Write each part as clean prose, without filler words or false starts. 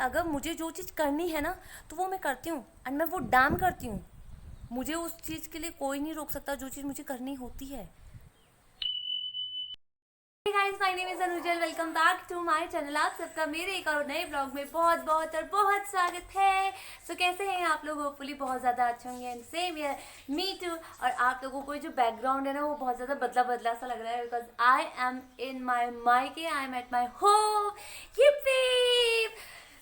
अगर मुझे जो चीज़ करनी है ना तो वो मैं करती हूँ, एंड मैं वो डैम करती हूँ। मुझे उस चीज़ के लिए कोई नहीं रोक सकता जो चीज़ मुझे करनी होती है। Hey guys, my name is Anujal, welcome back to my channel. आप सबका मेरे एक और नए ब्लॉग में बहुत बहुत और बहुत स्वागत है। सो कैसे हैं आप लोग? होपफुली बहुत ज़्यादा अच्छे होंगे, एंड सेम यार मी टू। और आप लोगों को जो बैकग्राउंड है ना वो बहुत ज़्यादा बदला बदला सा लग रहा है, बिकॉज आई एम इन माई मायके, I am at my home. Yippee!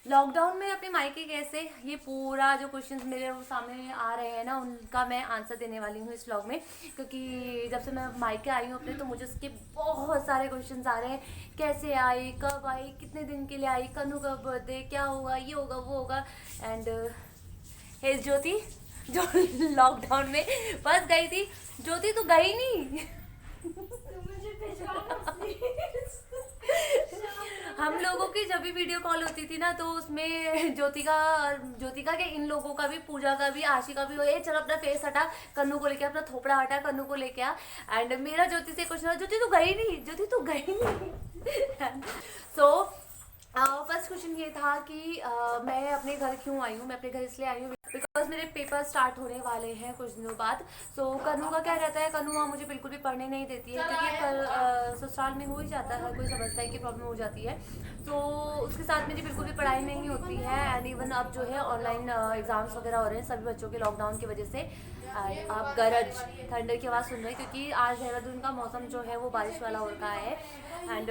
Lockdown में अपने मायके कैसे, ये पूरा जो क्वेश्चंस मेरे सामने आ रहे हैं ना उनका मैं आंसर देने वाली हूँ इस व्लॉग में। क्योंकि जब से मैं मायके आई हूँ अपने, तो मुझे उसके बहुत सारे क्वेश्चंस आ रहे हैं। कैसे आई, कब आई, कितने दिन के लिए आई, कनु का बर्थडे, क्या होगा, ये होगा वो होगा। एंड हेज ज्योति जो लॉकडाउन में फंस गई थी। ज्योति तो गई नहीं। हम लोगों की जब भी वीडियो कॉल होती थी ना, तो उसमें ज्योतिका के इन लोगों का भी, पूजा का भी, आशी का भी, वो चल अपना फेस हटा, कन्नू को लेके अपना थोपड़ा हटा, कन्नू को लेके आ। एंड मेरा ज्योति से क्वेश्चन, ज्योति तो गई नहीं, ज्योति तो गई नहीं। सो फर्स्ट क्वेश्चन ये था कि मैं अपने घर क्यों आई हूँ। मैं अपने घर इसलिए आई हूँ बिकॉज मेरे पेपर स्टार्ट होने वाले हैं कुछ दिनों बाद। सो कन्नू का क्या रहता है, कन्नू वहाँ मुझे बिल्कुल भी पढ़ने नहीं देती है, क्योंकि ससुराल में हो ही जाता है, हर कोई समझता है कि प्रॉब्लम हो जाती है। तो उसके साथ मेरी बिल्कुल भी पढ़ाई नहीं होती है। एंड इवन अब जो है ऑनलाइन एग्जाम्स वगैरह हो रहे हैं सभी बच्चों के लॉकडाउन की वजह से। आप गरज थंडर की आवाज़ सुन रहे हैं, क्योंकि आज देहरादून का मौसम जो है वो बारिश वाला हो रखा है। एंड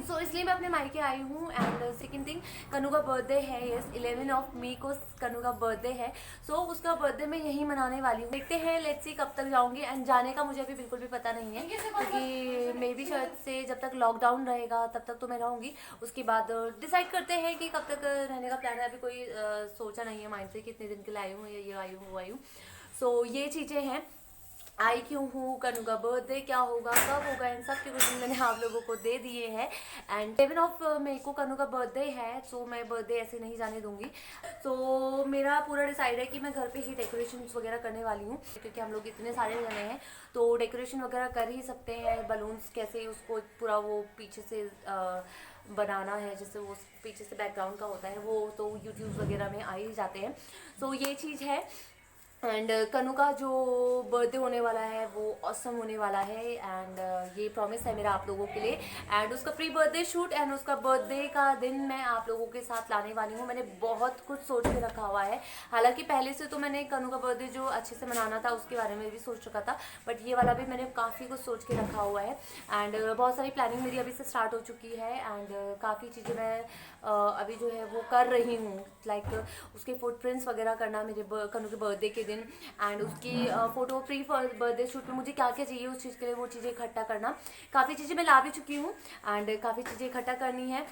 सो इसलिए मैं अपने मायके आई हूँ। एंड सेकेंड थिंग, कन्नू का बर्थडे है, यस 11 मई को कन्नू का बर्थडे है। सो उसका बर्थडे मैं यहीं मनाने वाली हूँ। देखते हैं, लेट्स सी कब तक जाऊँगी। एंड जाने का मुझे अभी बिल्कुल भी पता नहीं है, क्योंकि मे भी शायद से जब तक लॉकडाउन रहेगा तब तक तो मैं रहूँगी। उसके बाद डिसाइड करते हैं कि कब तक रहने का प्लान है। अभी कोई सोचा नहीं है माइंड से कितने दिन के लिए आई हूँ, या ये आई हूँ वो आई हूँ। सो ये चीज़ें हैं, आई क्यों हूँ, कन्नू का बर्थडे क्या होगा, कब होगा, इन सब के क्वेश्चन मैंने आप लोगों को दे दिए हैं। एंड 11 मई को कन्नू का बर्थडे है, सो मैं बर्थडे ऐसे नहीं जाने दूंगी। सो मेरा पूरा डिसाइड है कि मैं घर पे ही डेकोरेशन वगैरह करने वाली हूँ, क्योंकि हम लोग इतने सारे जने हैं तो डेकोरेशन वगैरह कर ही सकते हैं। बलून्स कैसे उसको पूरा वो पीछे से बनाना है, जैसे वो पीछे से बैकग्राउंड का होता है वो तो यूट्यूब वगैरह में आ ही जाते हैं। सो ये चीज़ है। एंड कन्नू का जो बर्थडे होने वाला है वो ऑसम होने वाला है। एंड ये प्रॉमिस है मेरा आप लोगों के लिए। एंड उसका प्री बर्थडे शूट एंड उसका बर्थडे का दिन मैं आप लोगों के साथ लाने वाली हूँ। मैंने बहुत कुछ सोच के रखा हुआ है। हालांकि पहले से तो मैंने कन्नू का बर्थडे जो अच्छे से मनाना था उसके बारे में भी सोच रखा था, बट ये वाला भी मैंने काफ़ी कुछ सोच के रखा हुआ है। एंड बहुत सारी प्लानिंग मेरी अभी से स्टार्ट हो चुकी है। एंड काफ़ी चीज़ें मैं अभी जो है वो कर रही हूँ, लाइक उसके फुटप्रिंट्स वगैरह करना मेरे कन्नू के बर्थडे के दिन। एंड उसकी फ़ोटो प्री बर्थडे शूट में मुझे क्या क्या चाहिए उस चीज़ के लिए वो चीज़ें इकट्ठा करना। काफ़ी चीज़ें मैं ला भी चुकी हूँ एंड काफ़ी चीज़ें इकट्ठा करनी है।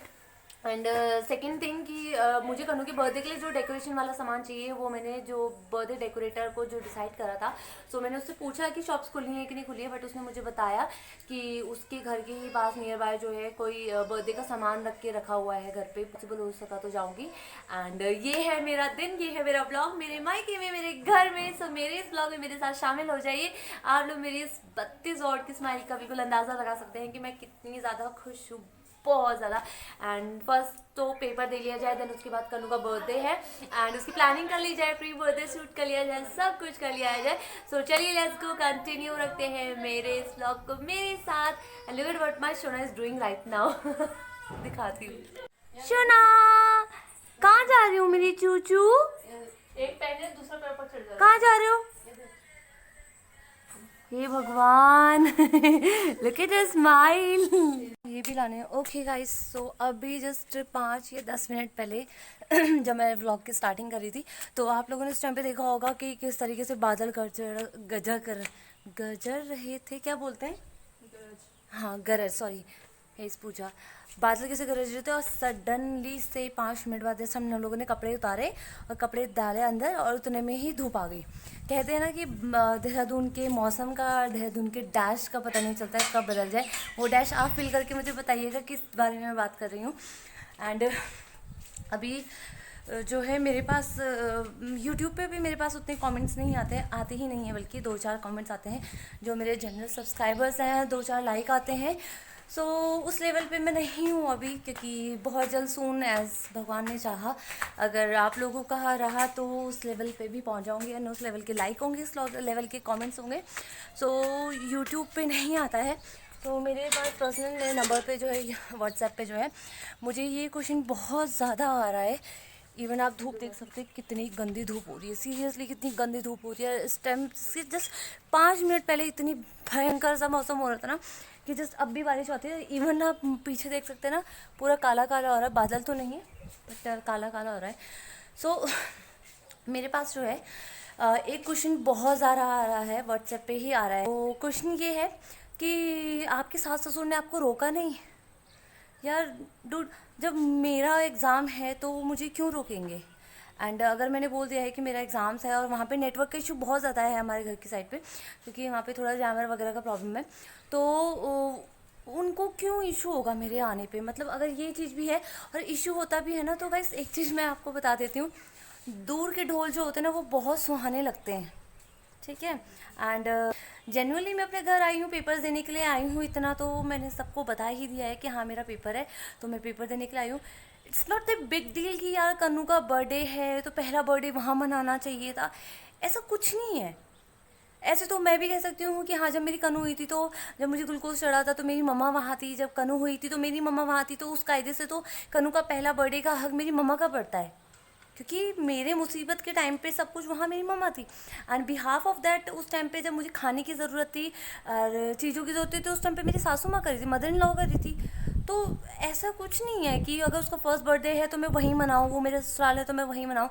एंड सेकेंड थिंग कि मुझे कन्नू के बर्थडे के लिए जो डेकोरेशन वाला सामान चाहिए वो मैंने जो बर्थडे डेकोरेटर को जो डिसाइड करा था, सो मैंने उससे पूछा कि शॉप्स खुली हैं कि नहीं खुली है, बट उसने मुझे बताया कि उसके घर के ही पास नियर बाय जो है कोई बर्थडे का सामान रख के रखा हुआ है घर पे। पॉसिबल हो सका तो जाऊँगी। एंड ये है मेरा दिन, ये है मेरा ब्लॉग मेरे मायके में, मेरे घर में। सो मेरे इस ब्लॉग में मेरे साथ शामिल हो जाइए। आप लोग मेरी इस 32 वॉट की स्माइल का बिल्कुल अंदाज़ा लगा सकते हैं कि मैं कितनी ज़्यादा खुश हूँ, बहुत ज़्यादा। एंड फर्स्ट तो पेपर दे लिया जाए, देन उसके बाद कन्नू का बर्थडे है एंड उसकी प्लानिंग कर ली जाए, प्री बर्थडे शूट कर लिया जाए, सब कुछ कर लिया जाए। सो चलिए लेट्स गो, कंटिन्यू रखते हैं मेरे इस व्लॉग को मेरे साथ। And look at what my Shona is doing right now. दिखाती हूँ। शोना कहाँ जा रही हूँ मेरी चूचू? एक पेन है, दूसरा पेपर चढ़ जाएगा। कहाँ जा रहे हो? हे भगवान। Look at her smile. ये भी लाने हैं। ओके गाइस, सो अभी जस्ट 5 या 10 मिनट पहले जब मैं व्लॉग की स्टार्टिंग करी थी, तो आप लोगों ने इस टाइम पे देखा होगा कि किस तरीके से बादल गरज रहे थे। क्या बोलते हैं? हाँ, गरज, सॉरी इस पूजा। बादल कैसे गरज रहे थे और सडनली से 5 मिनट बाद जैसे हम लोगों ने कपड़े उतारे और कपड़े डाले अंदर और उतने में ही धूप आ गई। कहते हैं ना कि देहरादून के मौसम का, देहरादून के डैश का पता नहीं चलता है कब बदल जाए। वो डैश आप फील करके मुझे बताइएगा किस बारे में मैं बात कर रही हूँ। एंड अभी जो है मेरे पास यूट्यूब पे भी मेरे पास उतने कमेंट्स नहीं आते ही नहीं हैं, बल्कि 2-4 कमेंट्स आते हैं। जो मेरे जनरल सब्सक्राइबर्स हैं 2-4 लाइक आते हैं। सो उस लेवल पे मैं नहीं हूँ अभी, क्योंकि बहुत जल्द सून एज भगवान ने चाहा अगर आप लोगों का रहा तो उस लेवल पे भी पहुँच जाऊँगी, एंड उस लेवल के लाइक होंगे, उस लेवल के कमेंट्स होंगे। सो यूट्यूब पे नहीं आता है, तो मेरे पास पर्सनल नंबर पे जो है, व्हाट्सएप पे जो है, मुझे ये क्वेश्चन बहुत ज़्यादा आ रहा है। इवन आप धूप देख सकते हैं, कितनी गंदी धूप हो रही है, सीरियसली कितनी गंदी धूप हो रही है। इस टाइम से जस्ट 5 मिनट पहले इतनी भयंकर सा मौसम हो रहा था ना कि जस्ट अब भी बारिश होती है। इवन आप पीछे देख सकते हैं ना, पूरा काला काला हो रहा है, बादल तो नहीं है बट काला काला हो रहा है। सो मेरे पास जो है एक क्वेश्चन बहुत ज़्यादा आ रहा है, व्हाट्सएप पे ही आ रहा है। तो क्वेश्चन ये है कि आपके सास ससुर ने आपको रोका नहीं? यार डूड, जब मेरा एग्ज़ाम है तो वो मुझे क्यों रोकेंगे? एंड अगर मैंने बोल दिया है कि मेरा एग्ज़ाम्स है और वहाँ पे नेटवर्क का इशू बहुत ज़्यादा है हमारे घर की साइड पे, क्योंकि वहाँ पे थोड़ा जैमर वगैरह का प्रॉब्लम है, तो उनको क्यों इशू होगा मेरे आने पे? मतलब अगर ये चीज़ भी है और इशू होता भी है ना, तो गाइस एक चीज़ मैं आपको बता देती हूँ, दूर के ढोल जो होते हैं ना वो बहुत सुहाने लगते हैं, ठीक है। एंड जेन्युइनली मैं अपने घर आई हूँ, पेपर्स देने के लिए आई हूँ, इतना तो मैंने सबको बता ही दिया है कि हाँ मेरा पेपर है, तो मैं पेपर देने के लिए आई हूँ। It's not the big deal कि यार कन्नू का बर्थडे है तो पहला बर्थडे वहाँ मनाना चाहिए था, ऐसा कुछ नहीं है। ऐसे तो मैं भी कह सकती हूँ कि हाँ जब मेरी कन्नू हुई थी, तो जब मुझे ग्लूकोज चढ़ा था तो मेरी मम्मा वहाँ थी, जब कन्नू हुई थी तो मेरी मम्मा वहाँ थी, तो उस कायदे से तो कन्नू का पहला बर्थडे का हक मेरी मम्मा का पड़ता है, क्योंकि मेरे मुसीबत के टाइम पे सब कुछ वहाँ मेरी मम्मा थी। एंड बिहाफ ऑफ दैट उस टाइम पे जब मुझे खाने की ज़रूरत थी और चीज़ों की ज़रूरत थी, तो उस टाइम पे मेरी सासू माँ करी थी, मदर इन लॉ करी थी। तो ऐसा कुछ नहीं है कि अगर उसका फर्स्ट बर्थडे है तो मैं वहीं मनाऊँ, वो मेरा ससुराल है तो मैं वहीं मनाऊँ।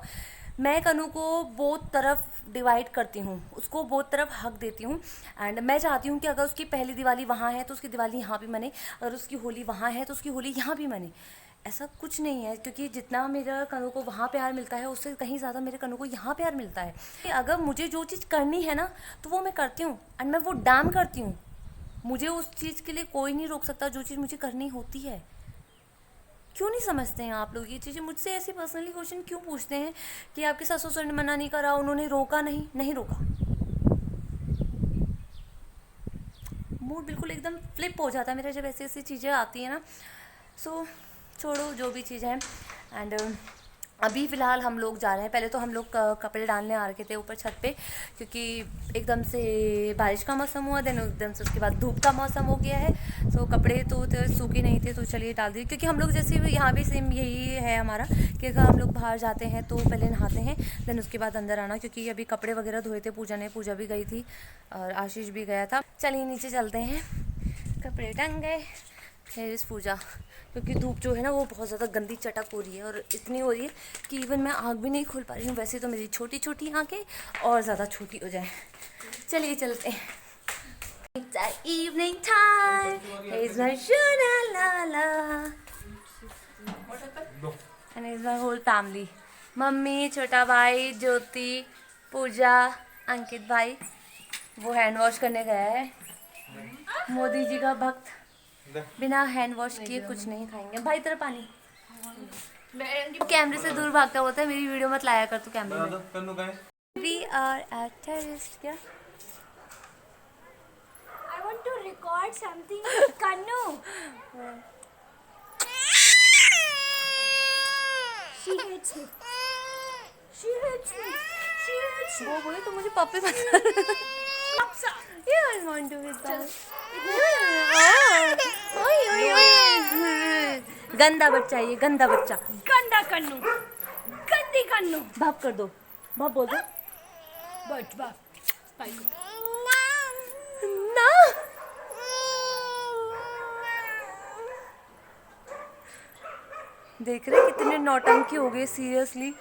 मैं कन्नू को बोथ तरफ डिवाइड करती हूँ, उसको बोथ तरफ हक देती हूँ। एंड मैं चाहती हूँ कि अगर उसकी पहली दिवाली वहाँ है तो उसकी दिवाली यहाँ भी मने, अगर उसकी होली वहाँ है तो उसकी होली यहाँ भी मने। ऐसा कुछ नहीं है, क्योंकि जितना मेरा कन्नू को वहाँ प्यार मिलता है उससे कहीं ज़्यादा मेरे कन्नू को यहाँ प्यार मिलता है। अगर मुझे जो चीज़ करनी है ना तो वो मैं करती हूँ, एंड मैं वो डैम करती हूँ। मुझे उस चीज़ के लिए कोई नहीं रोक सकता जो चीज़ मुझे करनी होती है। क्यों नहीं समझते हैं आप लोग ये चीज़ें? मुझसे ऐसी पर्सनली क्वेश्चन क्यों पूछते हैं कि आपके सास ससुर ने मना नहीं करा, उन्होंने रोका नहीं? नहीं रोका। मूड बिल्कुल एकदम फ्लिप हो जाता है मेरा जब ऐसी ऐसी चीज़ें आती हैं ना। सो छोड़ो जो भी चीज़ है। एंड अभी फ़िलहाल हम लोग जा रहे हैं, पहले तो हम लोग कपड़े डालने आ रखे थे ऊपर छत पे, क्योंकि एकदम से बारिश का मौसम हुआ, देन एकदम से उसके बाद धूप का मौसम हो गया है। सो कपड़े तो सूखे नहीं थे, तो चलिए डाल दिए, क्योंकि हम लोग जैसे यहाँ भी सेम यही है हमारा कि अगर हम लोग बाहर जाते हैं तो पहले नहाते हैं, देन उसके बाद अंदर आना, क्योंकि अभी कपड़े वगैरह धोए थे पूजा भी गई थी और आशीष भी गया था। चलिए नीचे चलते हैं, कपड़े टंग गए, हेयर इज़ पूजा, क्योंकि धूप जो है ना वो बहुत ज़्यादा गंदी चटक हो रही है, और इतनी हो रही है कि इवन मैं आँख भी नहीं खोल पा रही हूँ। वैसे तो मेरी छोटी छोटी आँखें और ज़्यादा छोटी हो जाए। चलिए चलते हैं। It's evening time. Here's my Shuna Lala. And here's my whole family. Mummy, छोटा भाई, ज्योति, पूजा, अंकित भाई वो हैंड वॉश करने गया है। मोदी जी का भक्त बिना हैंड वॉश किए कुछ नहीं खाएंगे। भाई तेरा पानी। कैमरे से दूर भागता होता है, मेरी वीडियो मत लाया कर तू कैमरे में। We are at terrace. क्या? I want to record something. Kannu. She hates me. She hates me. She hates me. वो बोले तो मुझे पापे बता। Yeah, I want to with that. गंदा बच्चा ये, गंदा बच्चा। गंदा कन्नू. गंदी कन्नू. भाप कर दो, भाप बोल दो। बट बाप. ना देख रहे कितने नौटंकी हो गए, सीरियसली।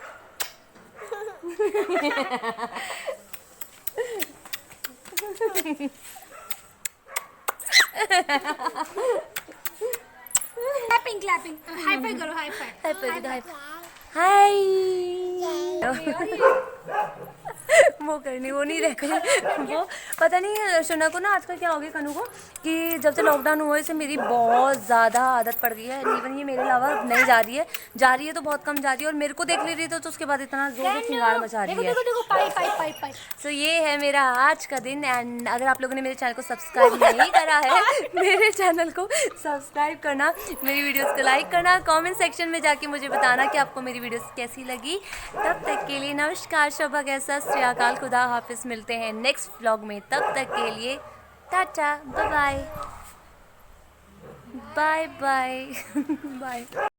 Clapping. High five करो, high five. हाय वो करनी, वो नहीं रहते वो। पता नहीं शुना को ना आजकल क्या हो गया कनू को, कि जब से लॉकडाउन हुआ है से मेरी बहुत ज़्यादा आदत पड़ गई है। इवन ये मेरे अलावा नहीं जा रही है तो बहुत कम जा रही है, और मेरे को देख ले रही है तो उसके बाद इतना जोर से चिंगार मचा रही है। देखो देखो पाइप पाइप पाइप पाइप। सो ये है मेरा आज का दिन। एंड अगर आप लोगों ने मेरे चैनल को सब्सक्राइब नहीं करा है मेरे चैनल को सब्सक्राइब करना, मेरी वीडियोस को लाइक करना, कमेंट सेक्शन में जाके मुझे बताना कि आपको मेरी वीडियोस कैसी लगी। तब तक के लिए नमस्कार, शोभा कैसा, श्री अकाल, खुदा हाफिज़। मिलते हैं नेक्स्ट व्लॉग में, तब तक के लिए टाटा, bye bye bye bye bye.